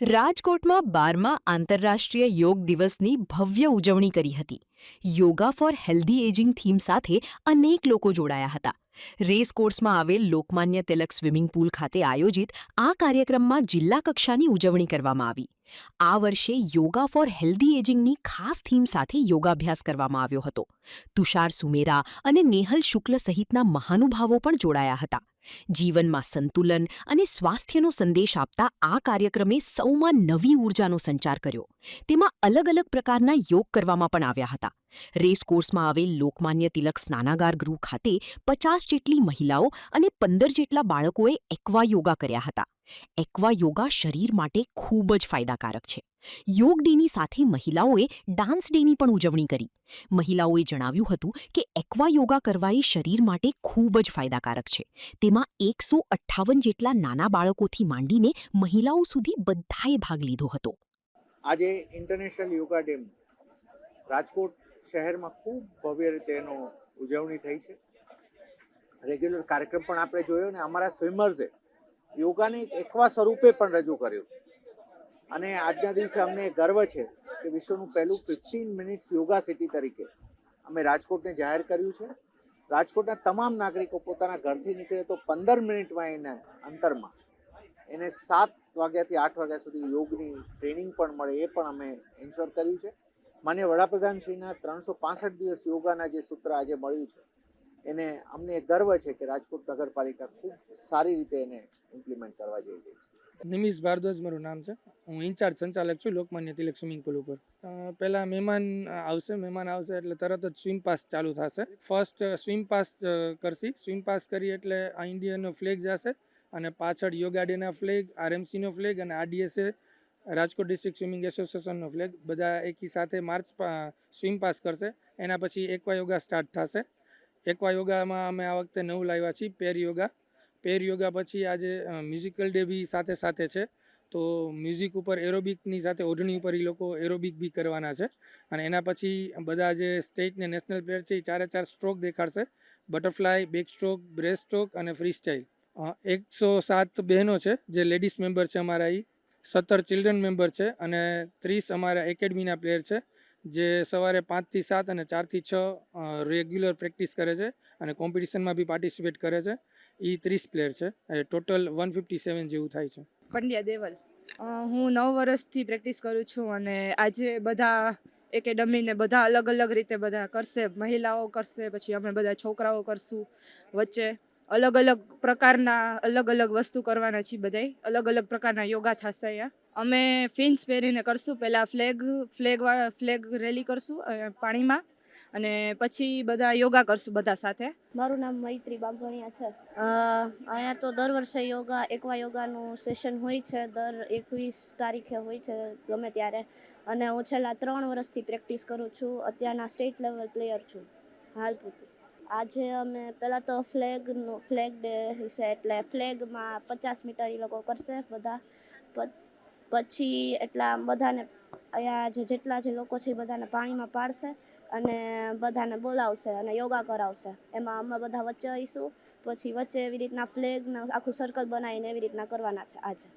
રાજકોટમાં 12મા આંતરરાષ્ટ્રીય યોગ દિવસની ભવ્ય ઉજવણી કરી હતી. Yoga for healthy ageing theme સાથે અનેક લોકો જોડાયા હતા. રેસકોર્સમાં આવેલ લોકમાન્ય તિલક સ્વિમિંગ પુલ ખાતે આયોજિત આ કાર્યક્રમમાં જિલ્લા કક્ષાની ઉજવણી કરવામાં આવી. આ વર્ષે યોગા ફોર હેલ્ધી એજિંગની ખાસ થીમ સાથે યોગાભ્યાસ કરવામાં આવ્યો હતો. તુષાર સુમેરા અને નેહલ શુક્લ સહિતના મહાનુભાવો પણ જોડાયા હતા. જીવનમાં સંતુલન અને સ્વાસ્થ્યનો સંદેશ આપતા આ કાર્યક્રમે સૌમાં નવી ઊર્જાનો સંચાર કર્યો. તેમાં અલગ અલગ પ્રકારના યોગ કરવામાં પણ આવ્યા હતા. રેસકોર્સમાં આવેલ લોકમાન્ય તિલક સ્નાનાગાર ગૃહ ખાતે 50 જેટલી મહિલાઓ અને 15 જેટલા બાળકોએ એક્વા યોગા કર્યા હતા. એક્વા યોગા શરીર માટે ખૂબ જ ફાયદાકારક છે. યોગ ડેની સાથે મહિલાઓએ ડાન્સ ડેની પણ ઉજવણી કરી. મહિલાઓએ જણાવ્યું હતું કે એક્વા યોગા કરવા એ શરીર માટે ખૂબ જ ફાયદાકારક છે. તેમાં 158 જેટલા નાના બાળકોથી માંડીને મહિલાઓ સુધી બધાએ ભાગ લીધો હતો. આજે ઇન્ટરનેશનલ યોગા ડે રાજકોટ શહેરમાં ખૂબ ભવ્ય રીતે એનો ઉજવણી થઈ છે. રેગ્યુલર કાર્યક્રમ પણ આપણે જોયો ને અમારા સ્વિમર્સે યોગાને એક્વા સ્વરૂપે પણ રજૂ કર્યું અને આજના દિવસે અમને ગર્વ છે કે વિશ્વનું પહેલું 15 મિનિટ્સ યોગા સિટી તરીકે અમે રાજકોટને જાહેર કર્યું છે. રાજકોટના તમામ નાગરિકો પોતાના ઘરથી નીકળે તો 15 મિનિટમાં એને અંતરમાં એને 7 વાગ્યાથી 8 વાગ્યા સુધી યોગની ટ્રેનિંગ પણ મળે એ પણ અમે એન્શ્યોર કર્યું છે. માનનીય વડાપ્રધાનશ્રીના 365 દિવસ યોગાના જે સૂત્ર આજે મળ્યું છે એને અમને ગર્વ છે કે રાજકોટ નગરપાલિકા ખૂબ સારી રીતે એને ઇમ્પ્લિમેન્ટ કરવા જઈ રહી છે. નિમિષ ભારદ્વાજ મારું નામ છે. હું ઇન્ચાર્જ સંચાલક છું લોકમાન્ય તિલક સ્વિમિંગ પુલ ઉપર. પહેલાં મહેમાન આવશે એટલે તરત જ સ્વિમ પાસ ચાલુ થશે. ફર્સ્ટ સ્વિમ પાસ કરશી. સ્વિમ પાસ કરી એટલે આ ઇન્ડિયનનો ફ્લેગ જશે અને પાછળ યોગા ડેના ફ્લેગ, આરએમસીનો ફ્લેગ અને આરડીએસએ રાજકોટ ડિસ્ટ્રિક્ટ સ્વિમિંગ એસોસિએશનનો ફ્લેગ બધા એકી સાથે સ્વિમ પાસ કરશે. એના પછી એક્વા યોગા સ્ટાર્ટ થશે. એક્વા યોગામાં અમે આ વખતે નવું લાવ્યા છીએ પેર યોગા. પેર યોગા પછી આજે મ્યુઝિકલ ડે બી સાથે સાથે છે. તો મ્યુઝિક ઉપર એરોબિકની સાથે ઓઢણી ઉપર એ લોકો એરોબિક બી કરવાના છે. અને એના પછી બધા જે સ્ટેટ ને નેશનલ પ્લેયર છે એ 4 સ્ટ્રોક દેખાડશે. Butterfly, backstroke, breaststroke અને ફ્રી સ્ટાઇલ. 107 બહેનો છે જે લેડીઝ મેમ્બર છે અમારા. 17 ચિલ્ડ્રન મેમ્બર છે અને 30 અમારા એકેડમીના પ્લેયર છે જે સવારે 5 થી 7 અને 4 થી 6 રેગ્યુલર પ્રેક્ટિસ કરે છે અને કોમ્પિટિશનમાં બી પાર્ટિસિપેટ કરે છે. એ 30 પ્લેયર છે. ટોટલ 157 જેવું થાય છે. પંડ્યા દેવલ. હું 9 વર્ષથી પ્રેક્ટિસ કરું છું અને આજે બધા એકેડમીને બધા અલગ અલગ રીતે બધા કરશે. મહિલાઓ કરશે, પછી અમે બધા છોકરાઓ કરશું. વચ્ચે અલગ અલગ પ્રકારના અલગ અલગ વસ્તુ કરવાના છીએ. બધાય અલગ અલગ પ્રકારના યોગા થશે અહીંયા. અમે ફિન્સ પહેરીને કરશું. પહેલાં ફ્લેગ રેલી કરશું પાણીમાં અને પછી બધા યોગા કરશું બધા સાથે. મારું નામ મૈત્રી બાંભણિયા છે. અહીંયા તો દર વર્ષે એક્વા યોગાનું સેશન હોય છે. દર 21 તારીખે હોય છે ગમે ત્યારે. અને હું છેલ્લા 3 વર્ષથી પ્રેક્ટિસ કરું છું. અત્યારના સ્ટેટ લેવલ પ્લેયર છું હાલ પૂરતું. આજે અમે પહેલાં તો ફ્લેગ ડે છે એટલે ફ્લેગમાં 50 મીટર એ લોકો કરશે બધા. પછી એટલા બધાને અહીંયા જેટલા જે લોકો છે એ બધાને પાણીમાં પાડશે અને બધાને બોલાવશે અને યોગા કરાવશે. એમાં અમે બધા વચ્ચે આવીશું. પછી વચ્ચે એવી રીતના ફ્લેગના આખું સર્કલ બનાવીને એવી રીતના કરવાના છે આજે.